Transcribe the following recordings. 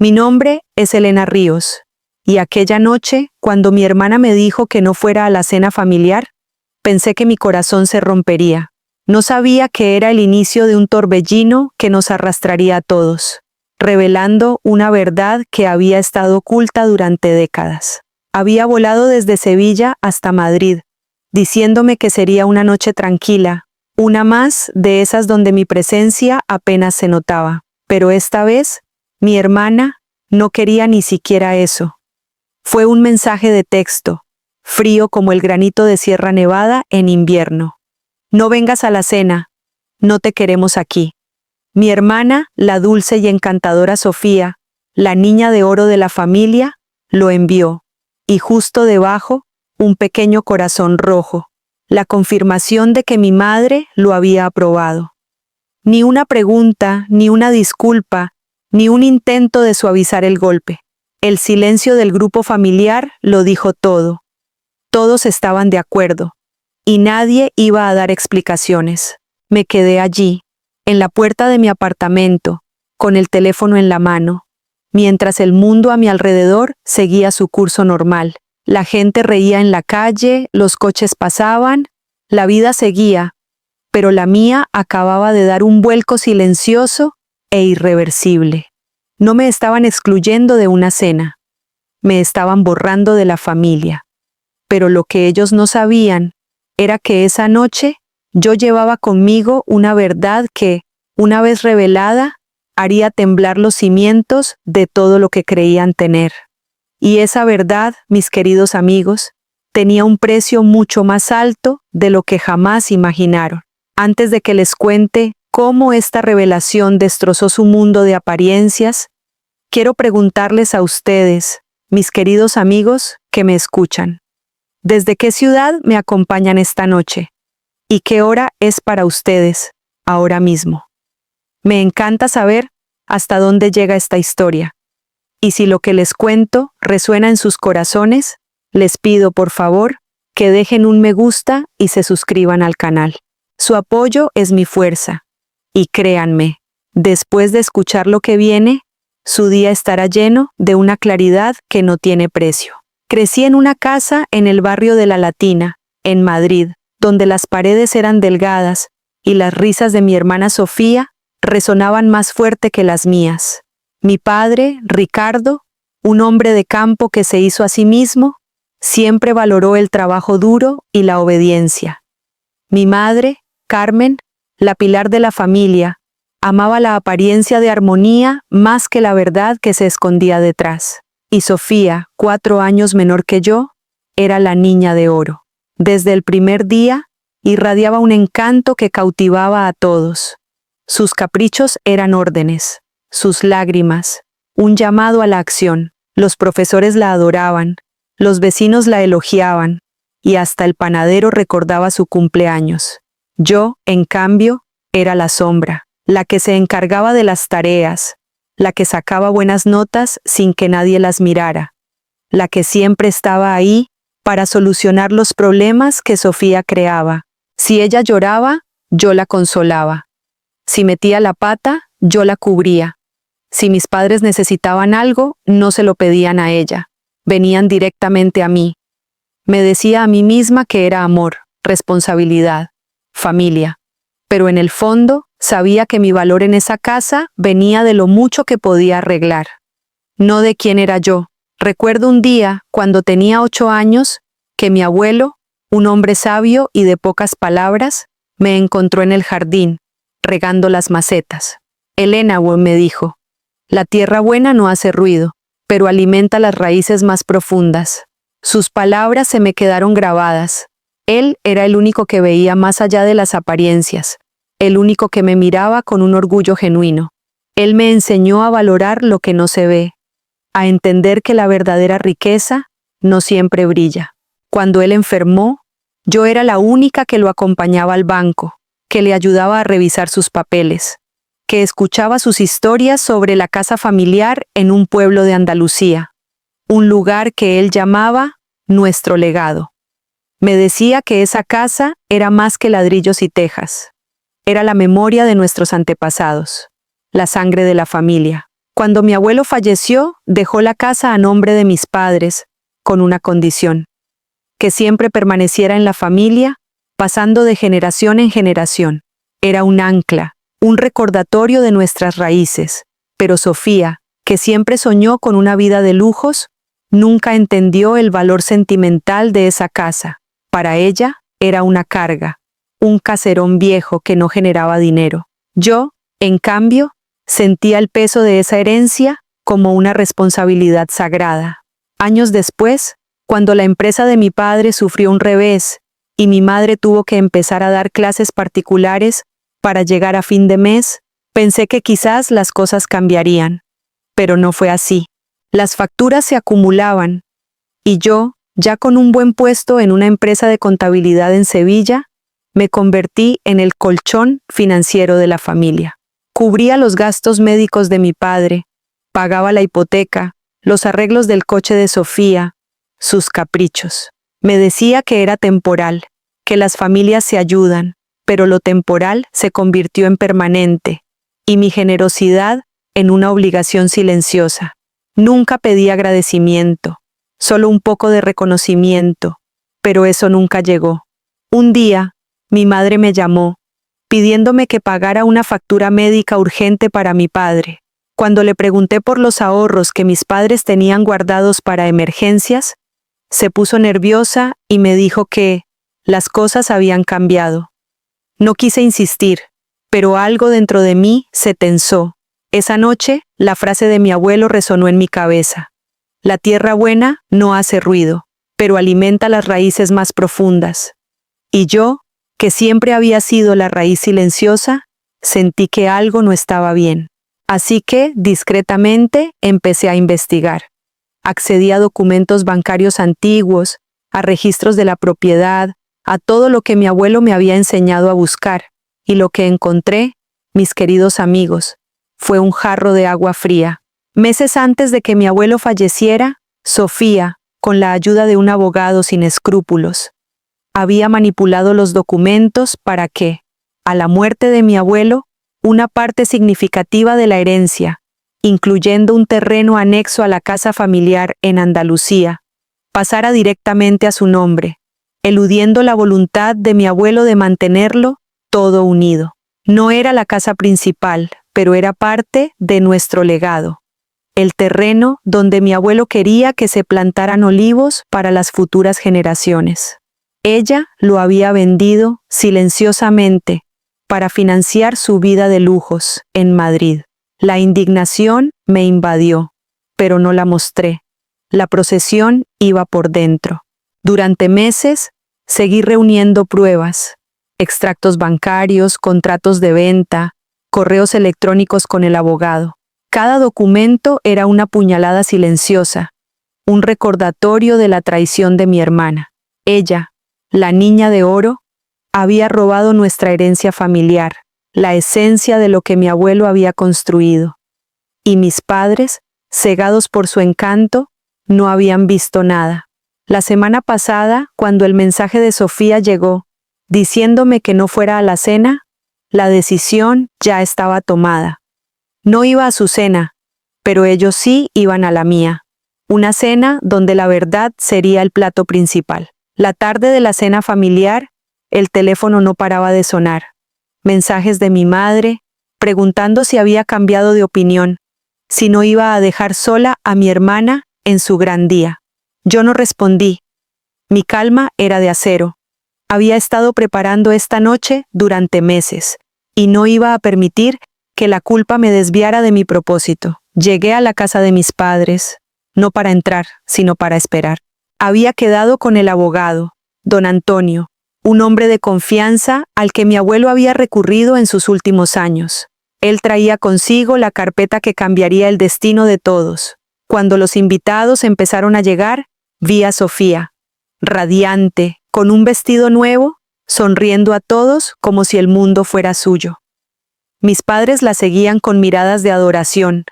Mi nombre es Elena Ríos, y aquella noche, cuando mi hermana me dijo que no fuera a la cena familiar, pensé que mi corazón se rompería. No sabía que era el inicio de un torbellino que nos arrastraría a todos, revelando una verdad que había estado oculta durante décadas. Había volado desde Sevilla hasta Madrid, diciéndome que sería una noche tranquila, una más de esas donde mi presencia apenas se notaba. Pero esta vez, mi hermana no quería ni siquiera eso. Fue un mensaje de texto, frío como el granito de Sierra Nevada en invierno. No vengas a la cena, no te queremos aquí. Mi hermana, la dulce y encantadora Sofía, la niña de oro de la familia, lo envió, y justo debajo, un pequeño corazón rojo, la confirmación de que mi madre lo había aprobado. Ni una pregunta, ni una disculpa, ni un intento de suavizar el golpe. El silencio del grupo familiar lo dijo todo. Todos estaban de acuerdo, y nadie iba a dar explicaciones. Me quedé allí, en la puerta de mi apartamento, con el teléfono en la mano, mientras el mundo a mi alrededor seguía su curso normal. La gente reía en la calle, los coches pasaban, la vida seguía, pero la mía acababa de dar un vuelco silencioso e irreversible. No me estaban excluyendo de una cena, me estaban borrando de la familia. Pero lo que ellos no sabían era que esa noche yo llevaba conmigo una verdad que, una vez revelada, haría temblar los cimientos de todo lo que creían tener. Y esa verdad, mis queridos amigos, tenía un precio mucho más alto de lo que jamás imaginaron. Antes de que les cuente cómo esta revelación destrozó su mundo de apariencias, quiero preguntarles a ustedes, mis queridos amigos que me escuchan, ¿desde qué ciudad me acompañan esta noche? ¿Y qué hora es para ustedes, ahora mismo? Me encanta saber hasta dónde llega esta historia. Y si lo que les cuento resuena en sus corazones, les pido por favor que dejen un me gusta y se suscriban al canal. Su apoyo es mi fuerza. Y créanme, después de escuchar lo que viene, su día estará lleno de una claridad que no tiene precio. Crecí en una casa en el barrio de La Latina, en Madrid, donde las paredes eran delgadas y las risas de mi hermana Sofía resonaban más fuerte que las mías. Mi padre, Ricardo, un hombre de campo que se hizo a sí mismo, siempre valoró el trabajo duro y la obediencia. Mi madre, Carmen, la pilar de la familia, amaba la apariencia de armonía más que la verdad que se escondía detrás. Y Sofía, 4 años menor que yo, era la niña de oro. Desde el primer día, irradiaba un encanto que cautivaba a todos. Sus caprichos eran órdenes, sus lágrimas, un llamado a la acción. Los profesores la adoraban, los vecinos la elogiaban, y hasta el panadero recordaba su cumpleaños. Yo, en cambio, era la sombra, la que se encargaba de las tareas, la que sacaba buenas notas sin que nadie las mirara, la que siempre estaba ahí para solucionar los problemas que Sofía creaba. Si ella lloraba, yo la consolaba. Si metía la pata, yo la cubría. Si mis padres necesitaban algo, no se lo pedían a ella, venían directamente a mí. Me decía a mí misma que era amor, responsabilidad, familia, pero en el fondo sabía que mi valor en esa casa venía de lo mucho que podía arreglar, no de quién era yo. Recuerdo un día, cuando tenía 8 años, que mi abuelo, un hombre sabio y de pocas palabras, me encontró en el jardín, regando las macetas. Elena, me dijo, la tierra buena no hace ruido, pero alimenta las raíces más profundas. Sus palabras se me quedaron grabadas. Él era el único que veía más allá de las apariencias, el único que me miraba con un orgullo genuino. Él me enseñó a valorar lo que no se ve, a entender que la verdadera riqueza no siempre brilla. Cuando él enfermó, yo era la única que lo acompañaba al banco, que le ayudaba a revisar sus papeles, que escuchaba sus historias sobre la casa familiar en un pueblo de Andalucía, un lugar que él llamaba nuestro legado. Me decía que esa casa era más que ladrillos y tejas. Era la memoria de nuestros antepasados, la sangre de la familia. Cuando mi abuelo falleció, dejó la casa a nombre de mis padres, con una condición: que siempre permaneciera en la familia, pasando de generación en generación. Era un ancla, un recordatorio de nuestras raíces. Pero Sofía, que siempre soñó con una vida de lujos, nunca entendió el valor sentimental de esa casa. Para ella, era una carga, un caserón viejo que no generaba dinero. Yo, en cambio, sentía el peso de esa herencia como una responsabilidad sagrada. Años después, cuando la empresa de mi padre sufrió un revés y mi madre tuvo que empezar a dar clases particulares para llegar a fin de mes, pensé que quizás las cosas cambiarían. Pero no fue así. Las facturas se acumulaban y yo, ya con un buen puesto en una empresa de contabilidad en Sevilla, me convertí en el colchón financiero de la familia. Cubría los gastos médicos de mi padre, pagaba la hipoteca, los arreglos del coche de Sofía, sus caprichos. Me decía que era temporal, que las familias se ayudan, pero lo temporal se convirtió en permanente, y mi generosidad en una obligación silenciosa. Nunca pedí agradecimiento, solo un poco de reconocimiento, pero eso nunca llegó. Un día, mi madre me llamó, pidiéndome que pagara una factura médica urgente para mi padre. Cuando le pregunté por los ahorros que mis padres tenían guardados para emergencias, se puso nerviosa y me dijo que las cosas habían cambiado. No quise insistir, pero algo dentro de mí se tensó. Esa noche, la frase de mi abuelo resonó en mi cabeza: la tierra buena no hace ruido, pero alimenta las raíces más profundas. Y yo, que siempre había sido la raíz silenciosa, sentí que algo no estaba bien. Así que, discretamente, empecé a investigar. Accedí a documentos bancarios antiguos, a registros de la propiedad, a todo lo que mi abuelo me había enseñado a buscar, y lo que encontré, mis queridos amigos, fue un jarro de agua fría. Meses antes de que mi abuelo falleciera, Sofía, con la ayuda de un abogado sin escrúpulos, había manipulado los documentos para que, a la muerte de mi abuelo, una parte significativa de la herencia, incluyendo un terreno anexo a la casa familiar en Andalucía, pasara directamente a su nombre, eludiendo la voluntad de mi abuelo de mantenerlo todo unido. No era la casa principal, pero era parte de nuestro legado. El terreno donde mi abuelo quería que se plantaran olivos para las futuras generaciones. Ella lo había vendido silenciosamente para financiar su vida de lujos en Madrid. La indignación me invadió, pero no la mostré. La procesión iba por dentro. Durante meses, seguí reuniendo pruebas, extractos bancarios, contratos de venta, correos electrónicos con el abogado. Cada documento era una puñalada silenciosa, un recordatorio de la traición de mi hermana. Ella, la niña de oro, había robado nuestra herencia familiar, la esencia de lo que mi abuelo había construido. Y mis padres, cegados por su encanto, no habían visto nada. La semana pasada, cuando el mensaje de Sofía llegó, diciéndome que no fuera a la cena, la decisión ya estaba tomada. No iba a su cena, pero ellos sí iban a la mía. Una cena donde la verdad sería el plato principal. La tarde de la cena familiar, el teléfono no paraba de sonar. Mensajes de mi madre, preguntando si había cambiado de opinión, si no iba a dejar sola a mi hermana en su gran día. Yo no respondí. Mi calma era de acero. Había estado preparando esta noche durante meses, y no iba a permitir que la culpa me desviara de mi propósito. Llegué a la casa de mis padres, no para entrar, sino para esperar. Había quedado con el abogado, don Antonio, un hombre de confianza al que mi abuelo había recurrido en sus últimos años. Él traía consigo la carpeta que cambiaría el destino de todos. Cuando los invitados empezaron a llegar, vi a Sofía, radiante, con un vestido nuevo, sonriendo a todos como si el mundo fuera suyo. Mis padres la seguían con miradas de adoración,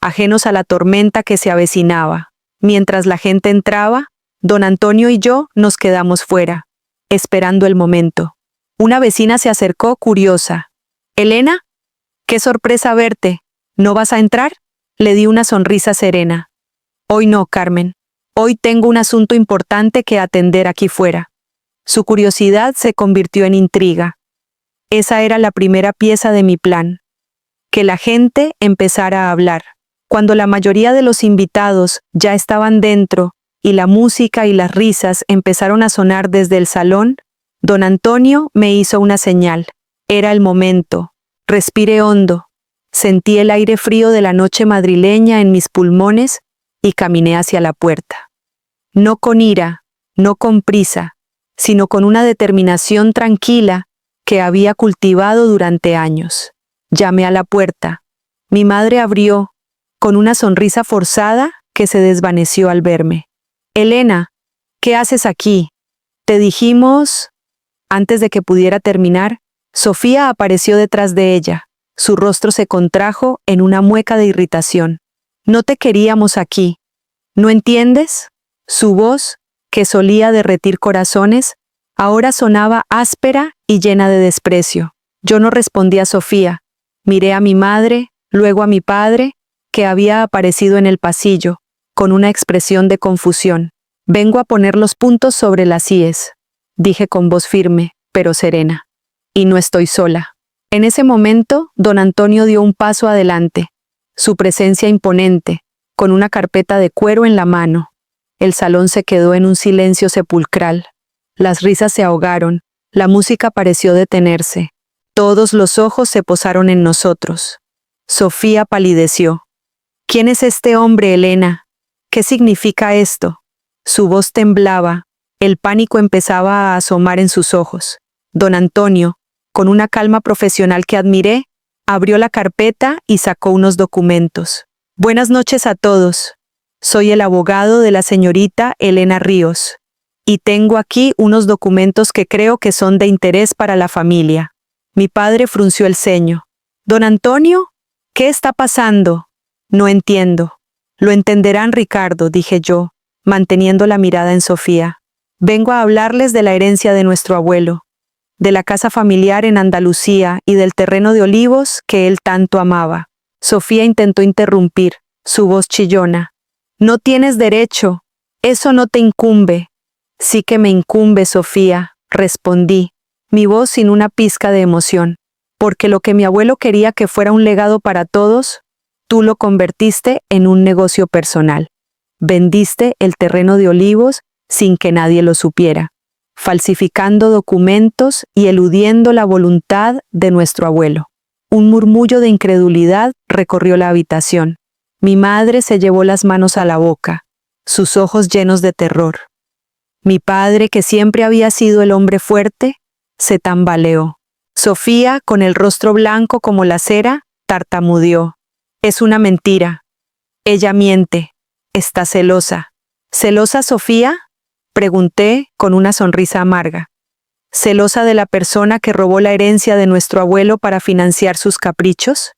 ajenos a la tormenta que se avecinaba. Mientras la gente entraba, don Antonio y yo nos quedamos fuera, esperando el momento. Una vecina se acercó curiosa. «Elena, qué sorpresa verte. ¿No vas a entrar?». Le di una sonrisa serena. Hoy no, Carmen. Hoy tengo un asunto importante que atender aquí fuera. Su curiosidad se convirtió en intriga. Esa era la primera pieza de mi plan. Que la gente empezara a hablar. Cuando la mayoría de los invitados ya estaban dentro y la música y las risas empezaron a sonar desde el salón, don Antonio me hizo una señal. Era el momento. Respiré hondo. Sentí el aire frío de la noche madrileña en mis pulmones y caminé hacia la puerta. No con ira, no con prisa, sino con una determinación tranquila que había cultivado durante años. Llamé a la puerta. Mi madre abrió, con una sonrisa forzada que se desvaneció al verme. Elena, ¿qué haces aquí? Te dijimos... Antes de que pudiera terminar, Sofía apareció detrás de ella. Su rostro se contrajo en una mueca de irritación. No te queríamos aquí. ¿No entiendes? Su voz, que solía derretir corazones, ahora sonaba áspera y llena de desprecio. Yo no respondí a Sofía. Miré a mi madre, luego a mi padre, que había aparecido en el pasillo, con una expresión de confusión. Vengo a poner los puntos sobre las íes, dije con voz firme, pero serena. Y no estoy sola. En ese momento, don Antonio dio un paso adelante, su presencia imponente, con una carpeta de cuero en la mano. El salón se quedó en un silencio sepulcral. Las risas se ahogaron, la música pareció detenerse. Todos los ojos se posaron en nosotros. Sofía palideció. ¿Quién es este hombre, Elena? ¿Qué significa esto? Su voz temblaba, el pánico empezaba a asomar en sus ojos. Don Antonio, con una calma profesional que admiré, abrió la carpeta y sacó unos documentos. Buenas noches a todos. Soy el abogado de la señorita Elena Ríos. Y tengo aquí unos documentos que creo que son de interés para la familia. Mi padre frunció el ceño. Don Antonio, ¿qué está pasando? No entiendo. Lo entenderán, Ricardo, dije yo, manteniendo la mirada en Sofía. Vengo a hablarles de la herencia de nuestro abuelo, de la casa familiar en Andalucía y del terreno de olivos que él tanto amaba. Sofía intentó interrumpir, su voz chillona. No tienes derecho. Eso no te incumbe. Sí que me incumbe, Sofía, respondí, mi voz sin una pizca de emoción. Porque lo que mi abuelo quería que fuera un legado para todos, tú lo convertiste en un negocio personal. Vendiste el terreno de olivos sin que nadie lo supiera, falsificando documentos y eludiendo la voluntad de nuestro abuelo. Un murmullo de incredulidad recorrió la habitación. Mi madre se llevó las manos a la boca, sus ojos llenos de terror. Mi padre, que siempre había sido el hombre fuerte, se tambaleó. Sofía, con el rostro blanco como la cera, tartamudeó. Es una mentira. Ella miente. Está celosa. ¿Celosa, Sofía? Pregunté con una sonrisa amarga. ¿Celosa de la persona que robó la herencia de nuestro abuelo para financiar sus caprichos?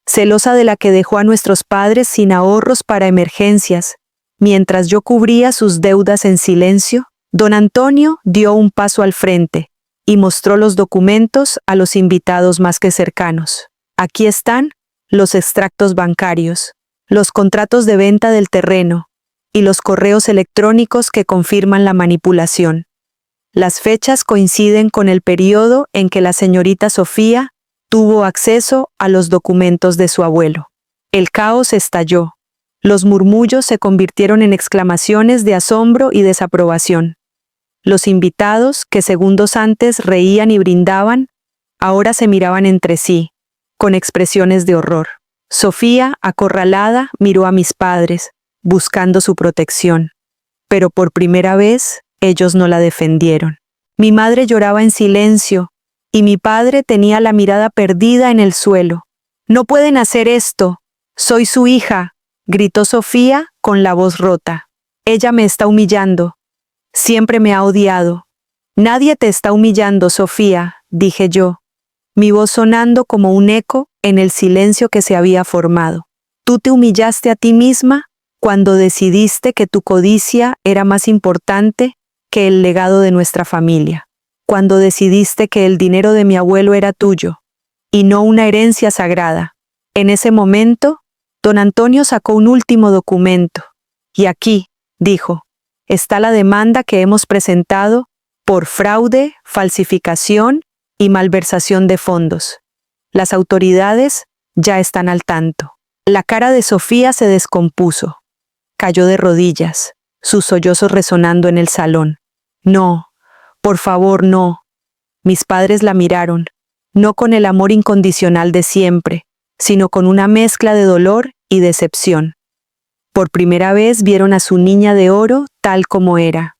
¿Celosa de la que dejó a nuestros padres sin ahorros para emergencias, mientras yo cubría sus deudas en silencio? Don Antonio dio un paso al frente y mostró los documentos a los invitados más que cercanos. Aquí están los extractos bancarios, los contratos de venta del terreno y los correos electrónicos que confirman la manipulación. Las fechas coinciden con el periodo en que la señorita Sofía tuvo acceso a los documentos de su abuelo. El caos estalló. Los murmullos se convirtieron en exclamaciones de asombro y desaprobación. Los invitados, que segundos antes reían y brindaban, ahora se miraban entre sí, con expresiones de horror. Sofía, acorralada, miró a mis padres, buscando su protección. Pero por primera vez, ellos no la defendieron. Mi madre lloraba en silencio, y mi padre tenía la mirada perdida en el suelo. «No pueden hacer esto. Soy su hija», gritó Sofía con la voz rota. «Ella me está humillando. Siempre me ha odiado». «Nadie te está humillando, Sofía», dije yo, mi voz sonando como un eco en el silencio que se había formado. «Tú te humillaste a ti misma cuando decidiste que tu codicia era más importante que el legado de nuestra familia, cuando decidiste que el dinero de mi abuelo era tuyo, y no una herencia sagrada. En ese momento, Don Antonio sacó un último documento. Y aquí, dijo, está la demanda que hemos presentado por fraude, falsificación y malversación de fondos. Las autoridades ya están al tanto. La cara de Sofía se descompuso. Cayó de rodillas, sus sollozos resonando en el salón. No, por favor, no. Mis padres la miraron, no con el amor incondicional de siempre, sino con una mezcla de dolor y decepción. Por primera vez vieron a su niña de oro tal como era,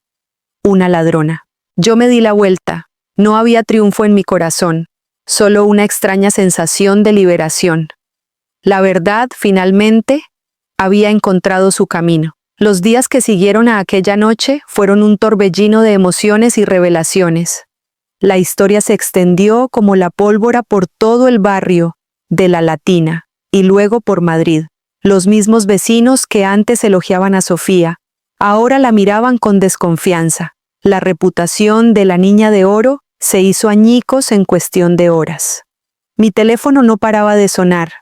una ladrona. Yo me di la vuelta. No había triunfo en mi corazón, solo una extraña sensación de liberación. La verdad, finalmente, había encontrado su camino. Los días que siguieron a aquella noche fueron un torbellino de emociones y revelaciones. La historia se extendió como la pólvora por todo el barrio de La Latina y luego por Madrid. Los mismos vecinos que antes elogiaban a Sofía, ahora la miraban con desconfianza. La reputación de la niña de oro se hizo añicos en cuestión de horas. Mi teléfono no paraba de sonar.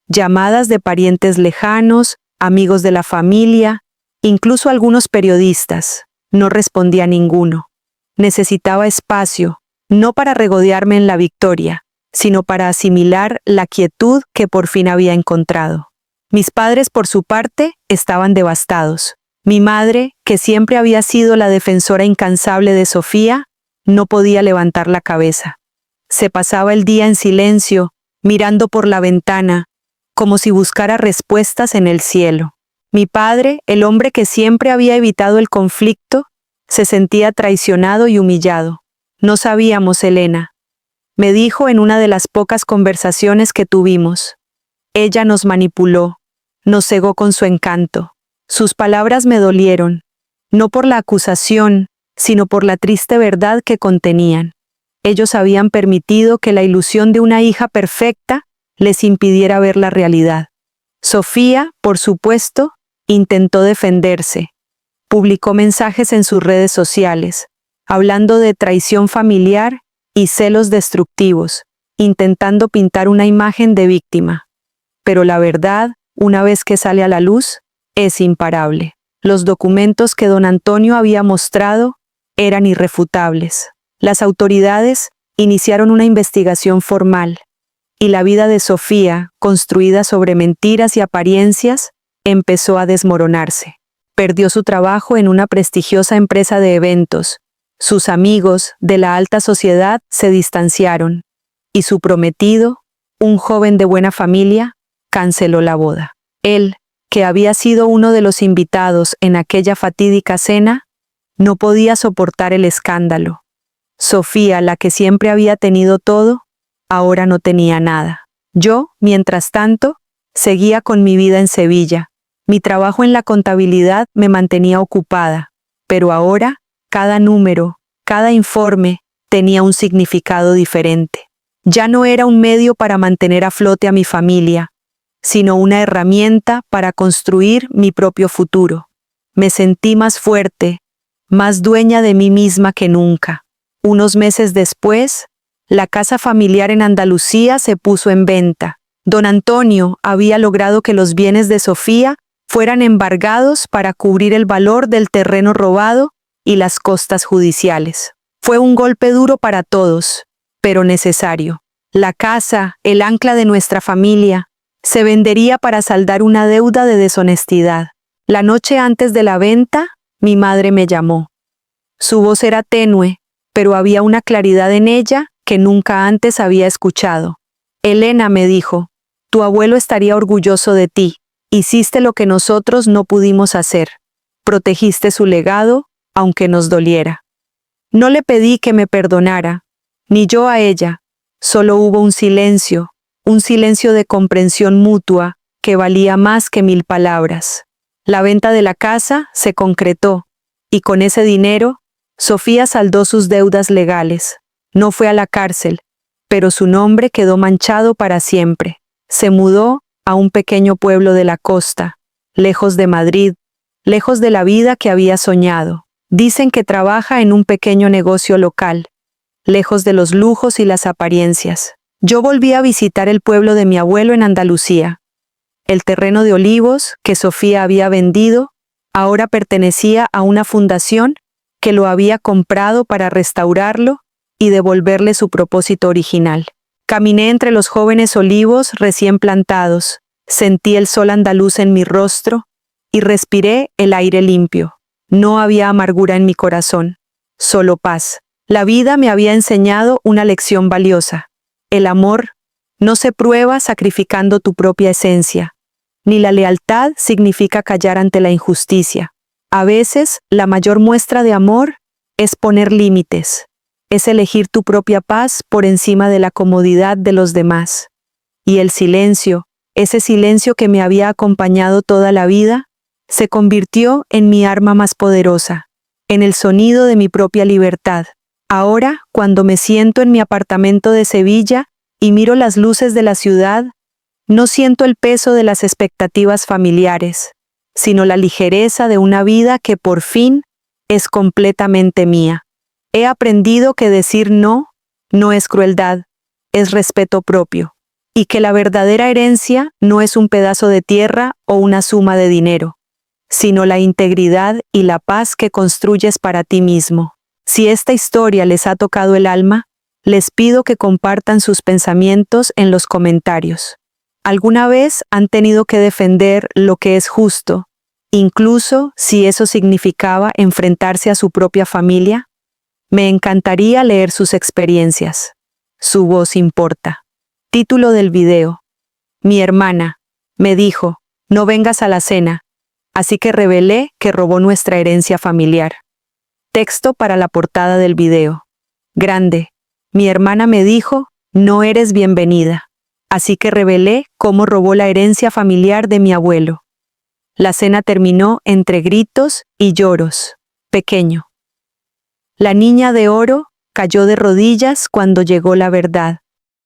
Llamadas de parientes lejanos, amigos de la familia, incluso algunos periodistas. No respondía ninguno. Necesitaba espacio, no para regodearme en la victoria, sino para asimilar la quietud que por fin había encontrado. Mis padres, por su parte, estaban devastados. Mi madre, que siempre había sido la defensora incansable de Sofía, no podía levantar la cabeza. Se pasaba el día en silencio, mirando por la ventana, como si buscara respuestas en el cielo. Mi padre, el hombre que siempre había evitado el conflicto, se sentía traicionado y humillado. No sabíamos, Elena, me dijo en una de las pocas conversaciones que tuvimos. Ella nos manipuló, nos cegó con su encanto. Sus palabras me dolieron, no por la acusación, sino por la triste verdad que contenían. Ellos habían permitido que la ilusión de una hija perfecta les impidiera ver la realidad. Sofía, por supuesto, intentó defenderse. Publicó mensajes en sus redes sociales, hablando de traición familiar y celos destructivos, intentando pintar una imagen de víctima. Pero la verdad, una vez que sale a la luz, es imparable. Los documentos que don Antonio había mostrado eran irrefutables. Las autoridades iniciaron una investigación formal, y la vida de Sofía, construida sobre mentiras y apariencias, empezó a desmoronarse. Perdió su trabajo en una prestigiosa empresa de eventos. Sus amigos de la alta sociedad se distanciaron, y su prometido, un joven de buena familia, canceló la boda. Él, que había sido uno de los invitados en aquella fatídica cena, no podía soportar el escándalo. Sofía, la que siempre había tenido todo, ahora no tenía nada. Yo, mientras tanto, seguía con mi vida en Sevilla. Mi trabajo en la contabilidad me mantenía ocupada, pero ahora, cada número, cada informe, tenía un significado diferente. Ya no era un medio para mantener a flote a mi familia, sino una herramienta para construir mi propio futuro. Me sentí más fuerte, más dueña de mí misma que nunca. Unos meses después, la casa familiar en Andalucía se puso en venta. Don Antonio había logrado que los bienes de Sofía fueran embargados para cubrir el valor del terreno robado y las costas judiciales. Fue un golpe duro para todos, pero necesario. La casa, el ancla de nuestra familia, se vendería para saldar una deuda de deshonestidad. La noche antes de la venta, mi madre me llamó. Su voz era tenue, pero había una claridad en ella que nunca antes había escuchado. Elena, me dijo, tu abuelo estaría orgulloso de ti. Hiciste lo que nosotros no pudimos hacer. Protegiste su legado, aunque nos doliera. No le pedí que me perdonara, ni yo a ella. Solo hubo un silencio de comprensión mutua que valía más que 1000 palabras. La venta de la casa se concretó, y con ese dinero, Sofía saldó sus deudas legales. No fue a la cárcel, pero su nombre quedó manchado para siempre. Se mudó a un pequeño pueblo de la costa, lejos de Madrid, lejos de la vida que había soñado. Dicen que trabaja en un pequeño negocio local, lejos de los lujos y las apariencias. Yo volví a visitar el pueblo de mi abuelo en Andalucía. El terreno de olivos que Sofía había vendido ahora pertenecía a una fundación que lo había comprado para restaurarlo y devolverle su propósito original. Caminé entre los jóvenes olivos recién plantados, sentí el sol andaluz en mi rostro y respiré el aire limpio. No había amargura en mi corazón, solo paz. La vida me había enseñado una lección valiosa. El amor no se prueba sacrificando tu propia esencia, ni la lealtad significa callar ante la injusticia. A veces, la mayor muestra de amor es poner límites, es elegir tu propia paz por encima de la comodidad de los demás. Y el silencio, ese silencio que me había acompañado toda la vida, se convirtió en mi arma más poderosa, en el sonido de mi propia libertad. Ahora, cuando me siento en mi apartamento de Sevilla y miro las luces de la ciudad, no siento el peso de las expectativas familiares, sino la ligereza de una vida que por fin es completamente mía. He aprendido que decir no es crueldad, es respeto propio, y que la verdadera herencia no es un pedazo de tierra o una suma de dinero, sino la integridad y la paz que construyes para ti mismo. Si esta historia les ha tocado el alma, les pido que compartan sus pensamientos en los comentarios. ¿Alguna vez han tenido que defender lo que es justo, incluso si eso significaba enfrentarse a su propia familia? Me encantaría leer sus experiencias. Su voz importa. Título del video. Mi hermana me dijo, no vengas a la cena, así que revelé que robó nuestra herencia familiar. Texto para la portada del video. Grande. Mi hermana me dijo, no eres bienvenida. Así que revelé cómo robó la herencia familiar de mi abuelo. La cena terminó entre gritos y lloros. Pequeño. La niña de oro cayó de rodillas cuando llegó la verdad.